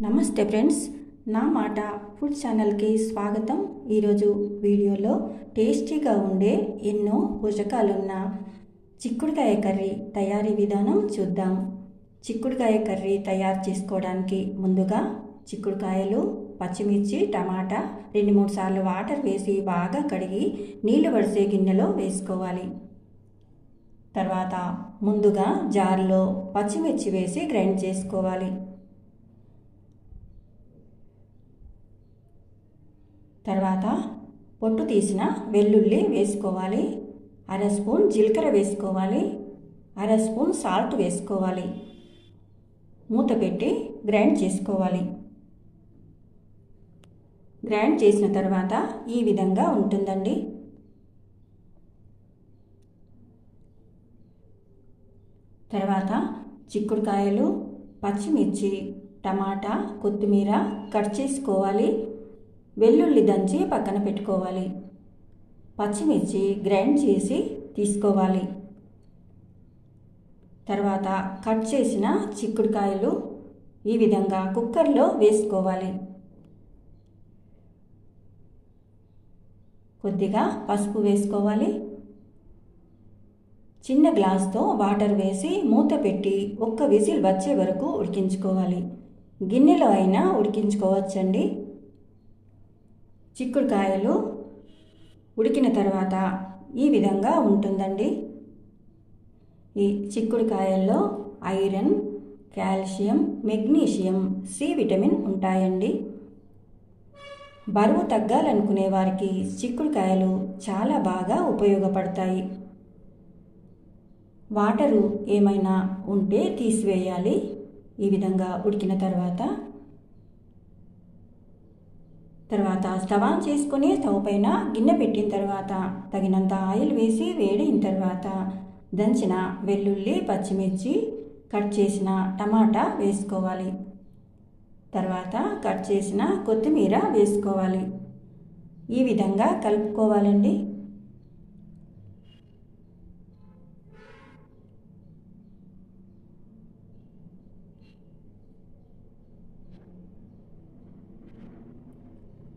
నమస్తే ఫ్రెండ్స్, నా మాట ఫుడ్ ఛానల్కి స్వాగతం. ఈరోజు వీడియోలో టేస్టీగా ఉండే ఎన్నో పోషకాలున్న చిక్కుడుకాయ కర్రీ తయారీ విధానం చూద్దాం. చిక్కుడుకాయ కర్రీ తయారు చేసుకోవడానికి ముందుగా చిక్కుడుకాయలు, పచ్చిమిర్చి, టమాటా 2-3 సార్లు వాటర్ వేసి బాగా కడిగి నీళ్లు వడిసే గిన్నెలో వేసుకోవాలి. తర్వాత ముందుగా జార్లో పచ్చిమిర్చి వేసి గ్రైండ్ చేసుకోవాలి. తర్వాత పొట్టు తీసిన వెల్లుల్లి వేసుకోవాలి. 1/2 స్పూన్ జీలకర్ర వేసుకోవాలి. 1/2 స్పూన్ సాల్ట్ వేసుకోవాలి. మూత పెట్టి గ్రైండ్ చేసుకోవాలి. గ్రైండ్ చేసిన తర్వాత ఈ విధంగా ఉంటుందండి. తర్వాత చిక్కుడుకాయలు, పచ్చిమిర్చి, టమాటా, కొత్తిమీర కట్ చేసుకోవాలి. వెల్లుల్లి దంచి పక్కన పెట్టుకోవాలి. పచ్చిమిర్చి గ్రైండ్ చేసి తీసుకోవాలి. తర్వాత కట్ చేసిన చిక్కుడుకాయలు ఈ విధంగా కుక్కర్లో వేసుకోవాలి. కొద్దిగా పసుపు వేసుకోవాలి. చిన్న గ్లాస్తో వాటర్ వేసి మూత పెట్టి 1 విజిల్ వచ్చే వరకు ఉడికించుకోవాలి. గిన్నెలో అయినా ఉడికించుకోవచ్చండి. చిక్కుడుకాయలు ఉడికిన తర్వాత ఈ విధంగా ఉంటుందండి. ఈ చిక్కుడుకాయల్లో iron, calcium, magnesium, C vitamin ఉంటాయండి. బరువు తగ్గాలనుకునే వారికి చిక్కుడుకాయలు చాలా బాగా ఉపయోగపడతాయి. వాటరు ఏమైనా ఉంటే తీసివేయాలి. ఈ విధంగా ఉడికిన తర్వాత స్టవ్ ఆన్ చేసుకొని స్టవ్ పైన గిన్నె పెట్టిన తర్వాత తగినంత ఆయిల్ వేసి వేడిన తర్వాత దంచిన వెల్లుల్లి, పచ్చిమిర్చి, కట్ చేసిన టమాటా వేసుకోవాలి. తర్వాత కట్ చేసిన కొత్తిమీర వేసుకోవాలి. ఈ విధంగా కలుపుకోవాలండి.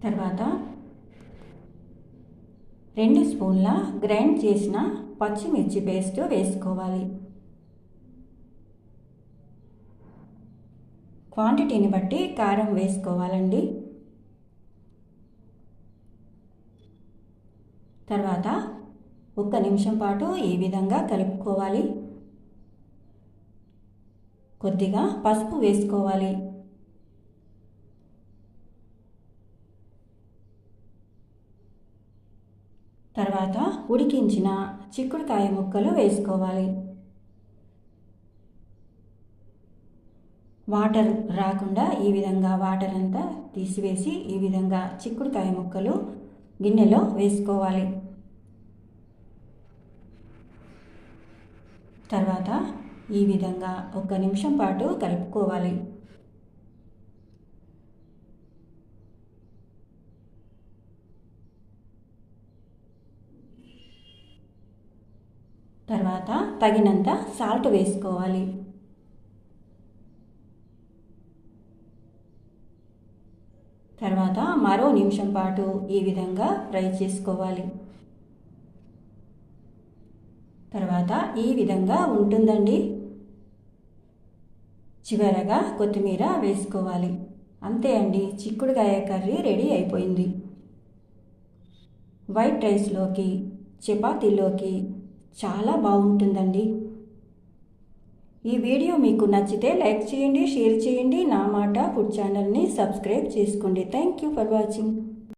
తర్వాత 2 స్పూన్ల గ్రైండ్ చేసిన పచ్చిమిర్చి పేస్ట్ వేసుకోవాలి. క్వాంటిటీని బట్టి కారం వేసుకోవాలండి. తర్వాత 1 నిమిషం పాటు ఈ విధంగా కలుపుకోవాలి. కొద్దిగా పసుపు వేసుకోవాలి. తర్వాత ఉడికించిన చిక్కుడుకాయ ముక్కలు వేసుకోవాలి. వాటర్ రాకుండా ఈ విధంగా వాటర్ అంతా తీసివేసి ఈ విధంగా చిక్కుడుకాయ ముక్కలు గిన్నెలో వేసుకోవాలి. తర్వాత ఈ విధంగా 1 నిమిషం పాటు కలుపుకోవాలి. తర్వాత తగినంత సాల్ట్ వేసుకోవాలి. తర్వాత మరో నిమిషం పాటు ఈ విధంగా ఫ్రై చేసుకోవాలి. తర్వాత ఈ విధంగా ఉంటుందండి. చివరగా కొత్తిమీర వేసుకోవాలి. అంతే అండి, చిక్కుడుకాయ కర్రీ రెడీ అయిపోయింది. వైట్ రైస్లోకి, చపాతీలోకి చాలా బాగుంటుందండి. ఈ వీడియో మీకు నచ్చితే లైక్ చేయండి, షేర్ చేయండి. నా మాట ఫుడ్ ఛానల్ని సబ్స్క్రైబ్ చేసుకోండి. Thank you for watching.